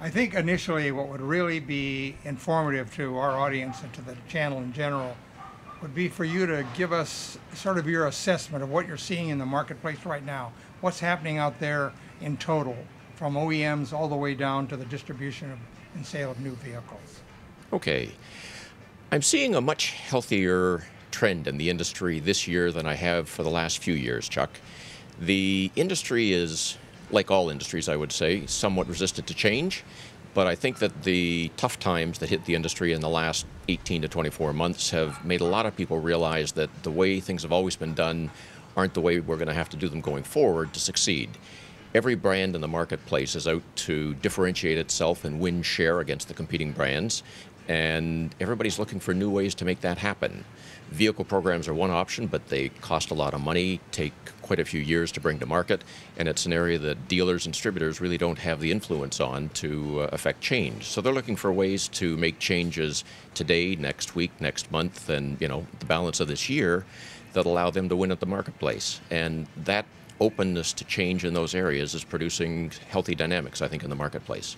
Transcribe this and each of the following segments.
I think initially what would really be informative to our audience and to the channel in general would be for you to give us sort of your assessment of what you're seeing in the marketplace right now. What's happening out there in total, from OEMs all the way down to the distribution and sale of new vehicles. Okay. I'm seeing a much healthier trend in the industry this year than I have for the last few years, Chuck. The industry is, like all industries, I would say, somewhat resistant to change, but I think that the tough times that hit the industry in the last 18 to 24 months have made a lot of people realize that the way things have always been done aren't the way we're going to have to do them going forward to succeed. Every brand in the marketplace is out to differentiate itself and win share against the competing brands, and everybody's looking for new ways to make that happen. Vehicle programs are one option, but they cost a lot of money, take quite a few years to bring to market, and it's an area that dealers and distributors really don't have the influence on to affect change. So they're looking for ways to make changes today, next week, next month, and the balance of this year that allow them to win at the marketplace. And that openness to change in those areas is producing healthy dynamics, I think, in the marketplace.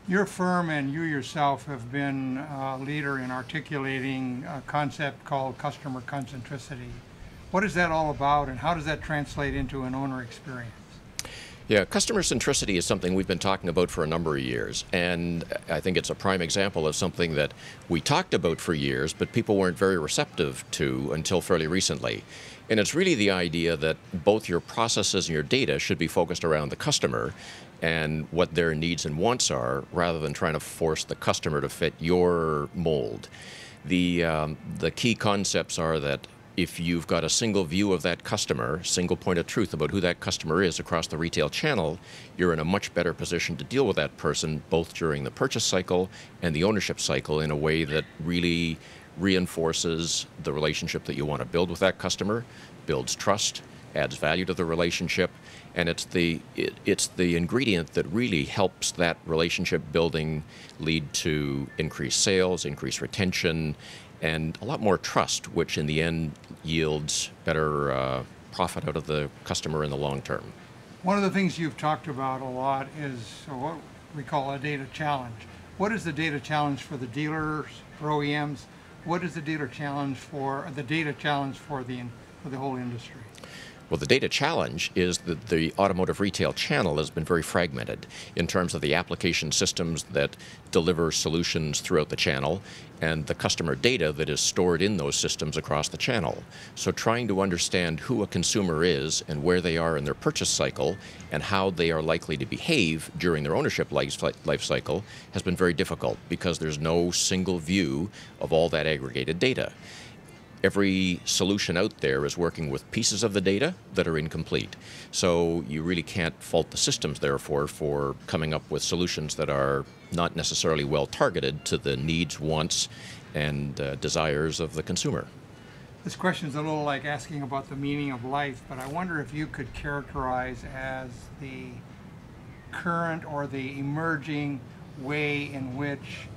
Your firm and you yourself have been a leader in articulating a concept called customer concentricity. What is that all about, and how does that translate into an owner experience? Yeah, customer centricity is something we've been talking about for a number of years, and I think it's a prime example of something that we talked about for years, but people weren't very receptive to until fairly recently. And it's really the idea that both your processes and your data should be focused around the customer and what their needs and wants are, rather than trying to force the customer to fit your mold. The key concepts are that if you've got a single view of that customer, single point of truth about who that customer is across the retail channel, you're in a much better position to deal with that person both during the purchase cycle and the ownership cycle in a way that really reinforces the relationship that you want to build with that customer, builds trust, adds value to the relationship, and it's the ingredient that really helps that relationship building lead to increased sales, increased retention, and a lot more trust, which in the end yields better profit out of the customer in the long term. One of the things you've talked about a lot is what we call a data challenge. What is the data challenge for the dealers, for OEMs? What is the data challenge for the whole industry? Well, the data challenge is that the automotive retail channel has been very fragmented in terms of the application systems that deliver solutions throughout the channel and the customer data that is stored in those systems across the channel. So trying to understand who a consumer is and where they are in their purchase cycle and how they are likely to behave during their ownership life cycle has been very difficult because there's no single view of all that aggregated data. Every solution out there is working with pieces of the data that are incomplete. So you really can't fault the systems, therefore, for coming up with solutions that are not necessarily well targeted to the needs, wants, and desires of the consumer. This question is a little like asking about the meaning of life, but I wonder if you could characterize as the current or the emerging way in which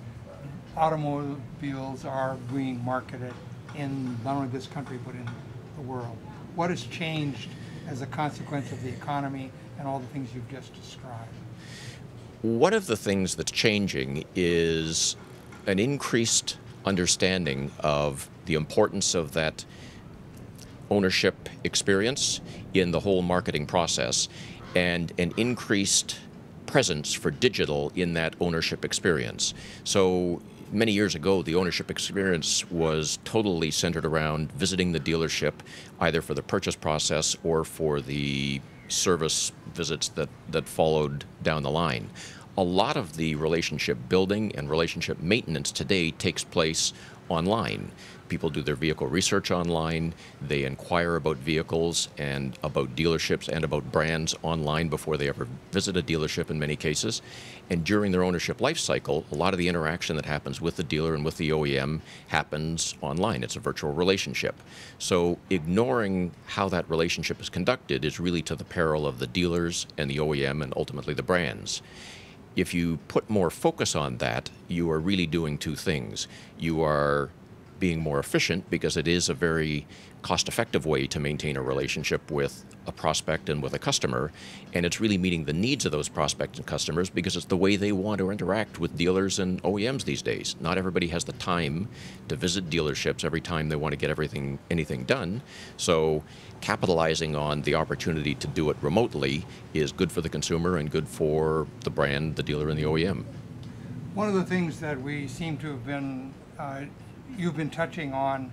automobiles are being marketed in not only this country but in the world. What has changed as a consequence of the economy and all the things you've just described? One of the things that's changing is an increased understanding of the importance of that ownership experience in the whole marketing process and an increased presence for digital in that ownership experience. So many years ago, the ownership experience was totally centered around visiting the dealership, either for the purchase process or for the service visits that followed down the line. A lot of the relationship building and relationship maintenance today takes place online. People do their vehicle research online, they inquire about vehicles and about dealerships and about brands online before they ever visit a dealership in many cases. And during their ownership life cycle, a lot of the interaction that happens with the dealer and with the OEM happens online. It's a virtual relationship. So ignoring how that relationship is conducted is really to the peril of the dealers and the OEM and ultimately the brands. If you put more focus on that, you are really doing two things. You are being more efficient because it is a very cost-effective way to maintain a relationship with a prospect and with a customer, and it's really meeting the needs of those prospects and customers because it's the way they want to interact with dealers and OEMs these days. Not everybody has the time to visit dealerships every time they want to get anything done, so capitalizing on the opportunity to do it remotely is good for the consumer and good for the brand, the dealer, and the OEM. One of the things that we seem to have been, you've been touching on,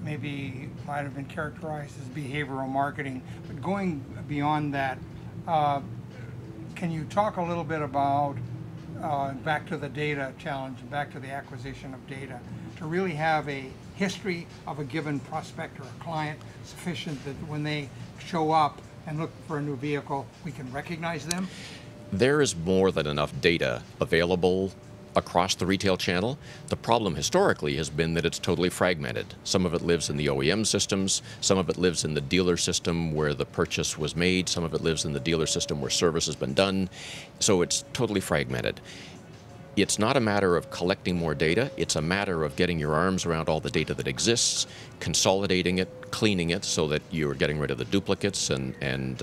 maybe might have been characterized as behavioral marketing, but going beyond that, can you talk a little bit about, back to the data challenge, back to the acquisition of data, to really have a history of a given prospect or a client sufficient that when they show up and look for a new vehicle, we can recognize them? There is more than enough data available across the retail channel. The problem historically has been that it's totally fragmented. Some of it lives in the OEM systems, some of it lives in the dealer system where the purchase was made, some of it lives in the dealer system where service has been done, so it's totally fragmented. It's not a matter of collecting more data, it's a matter of getting your arms around all the data that exists, consolidating it, cleaning it so that you're getting rid of the duplicates and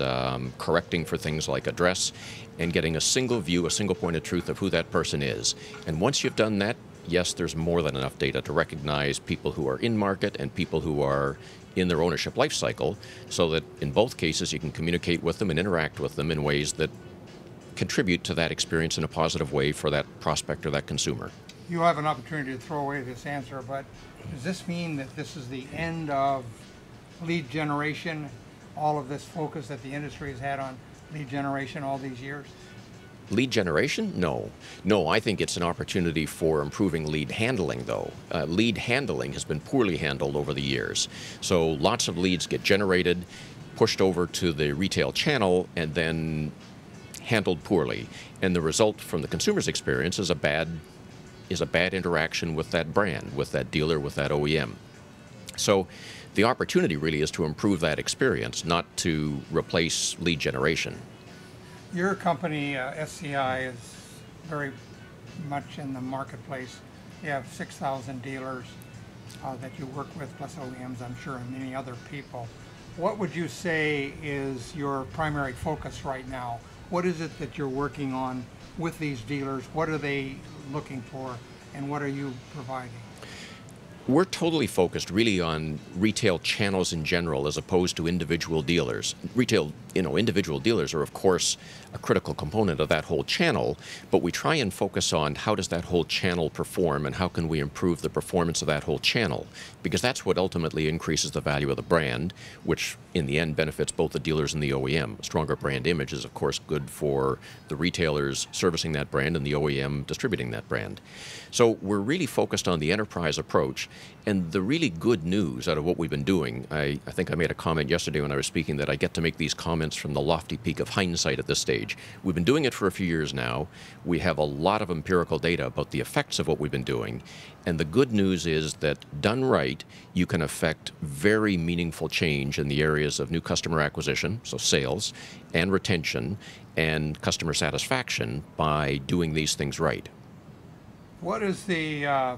correcting for things like address, and getting a single view, a single point of truth of who that person is. And once you've done that, yes, there's more than enough data to recognize people who are in market and people who are in their ownership life cycle, so that in both cases you can communicate with them and interact with them in ways that contribute to that experience in a positive way for that prospect or that consumer. You have an opportunity to throw away this answer, but does this mean that this is the end of lead generation, all of this focus that the industry has had on lead generation all these years? Lead generation? No. No, I think it's an opportunity for improving lead handling, though. Lead handling has been poorly handled over the years. So lots of leads get generated, pushed over to the retail channel, and then handled poorly. And the result from the consumer's experience is a bad interaction with that brand, with that dealer, with that OEM. So the opportunity really is to improve that experience, not to replace lead generation. Your company, SCI, is very much in the marketplace. You have 6,000 dealers that you work with, plus OEMs, I'm sure, and many other people. What would you say is your primary focus right now? What is it that you're working on with these dealers? What are they looking for, and what are you providing? We're totally focused really on retail channels in general as opposed to individual dealers. Individual dealers are of course a critical component of that whole channel, but we try and focus on how does that whole channel perform and how can we improve the performance of that whole channel, because that's what ultimately increases the value of the brand, which in the end benefits both the dealers and the OEM. A stronger brand image is of course good for the retailers servicing that brand and the OEM distributing that brand. So we're really focused on the enterprise approach. And the really good news out of what we've been doing, I think I made a comment yesterday when I was speaking that I get to make these comments from the lofty peak of hindsight at this stage. We've been doing it for a few years now. We have a lot of empirical data about the effects of what we've been doing. And the good news is that done right, you can affect very meaningful change in the areas of new customer acquisition, so sales, and retention, and customer satisfaction by doing these things right. What is the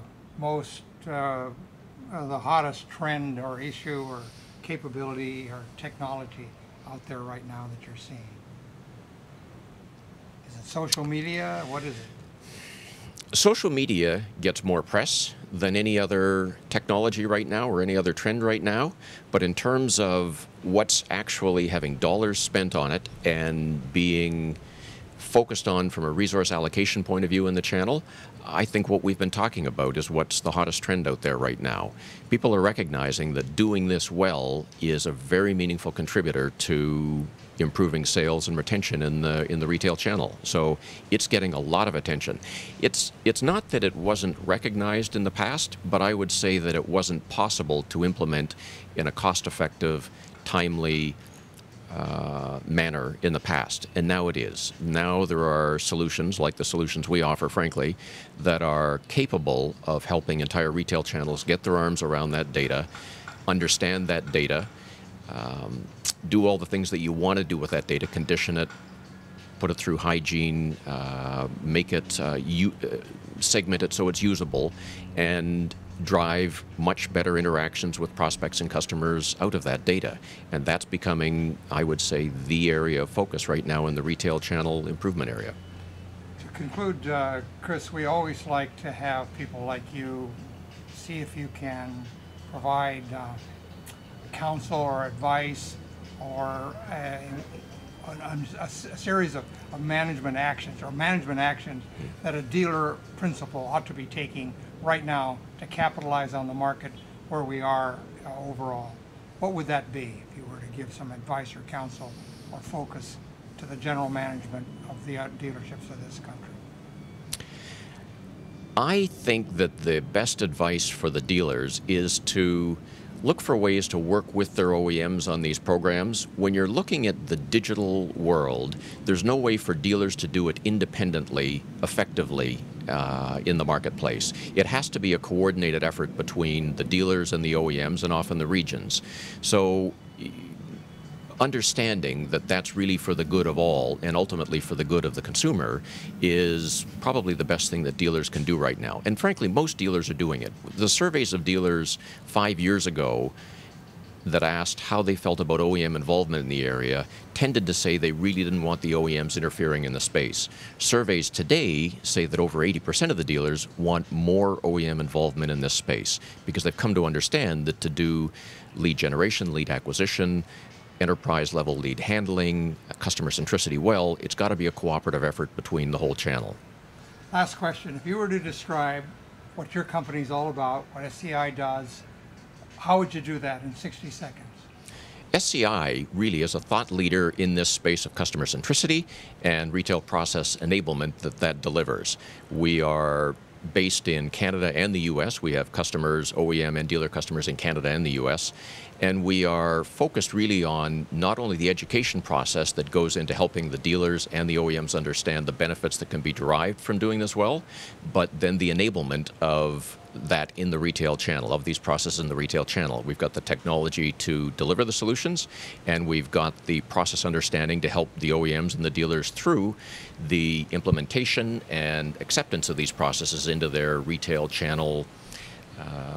the hottest trend or issue or capability or technology out there right now that you're seeing? Is it social media? What is it? Social media gets more press than any other technology right now or any other trend right now, but in terms of what's actually having dollars spent on it and being focused on from a resource allocation point of view in the channel, I think what we've been talking about is what's the hottest trend out there right now. People are recognizing that doing this well is a very meaningful contributor to improving sales and retention in the retail channel. So it's getting a lot of attention. It's not that it wasn't recognized in the past, but I would say that it wasn't possible to implement in a cost-effective, timely manner in the past, and now it is. Now there are solutions, like the solutions we offer, frankly, that are capable of helping entire retail channels get their arms around that data, understand that data, do all the things that you want to do with that data, condition it, put it through hygiene, make it, segment it so it's usable, and drive much better interactions with prospects and customers out of that data. And that's becoming, I would say, the area of focus right now in the retail channel improvement area. To conclude, Chris, we always like to have people like you see if you can provide counsel or advice or a series of management actions that a dealer principal ought to be taking right now to capitalize on the market where we are overall. What would that be if you were to give some advice or counsel or focus to the general management of the dealerships of this country? I think that the best advice for the dealers is to look for ways to work with their OEMs on these programs. When you're looking at the digital world, there's no way for dealers to do it independently, effectively in the marketplace. It has to be a coordinated effort between the dealers and the OEMs and often the regions. So understanding that that's really for the good of all and ultimately for the good of the consumer is probably the best thing that dealers can do right now. And frankly, most dealers are doing it. The surveys of dealers 5 years ago that asked how they felt about OEM involvement in the area tended to say they really didn't want the OEMs interfering in the space. Surveys today say that over 80% of the dealers want more OEM involvement in this space because they've come to understand that to do lead generation, lead acquisition, enterprise-level lead handling, customer centricity well, it's got to be a cooperative effort between the whole channel. Last question. If you were to describe what your company is all about, what SCI does, how would you do that in 60 seconds? SCI really is a thought leader in this space of customer centricity and retail process enablement that delivers. We are based in Canada and the US. We have customers, OEM and dealer customers in Canada and the US. And we are focused really on not only the education process that goes into helping the dealers and the OEMs understand the benefits that can be derived from doing this well, but then the enablement of that in the retail channel, of these processes in the retail channel. We've got the technology to deliver the solutions, and we've got the process understanding to help the OEMs and the dealers through the implementation and acceptance of these processes into their retail channel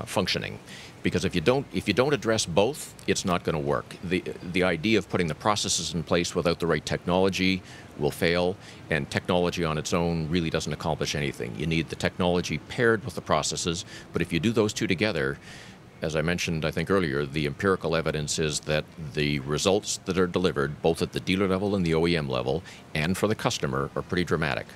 functioning. Because if you don't address both, it's not going to work. The idea of putting the processes in place without the right technology will fail, and technology on its own really doesn't accomplish anything. You need the technology paired with the processes, but if you do those two together, as I mentioned, I think earlier, the empirical evidence is that the results that are delivered, both at the dealer level and the OEM level, and for the customer, are pretty dramatic.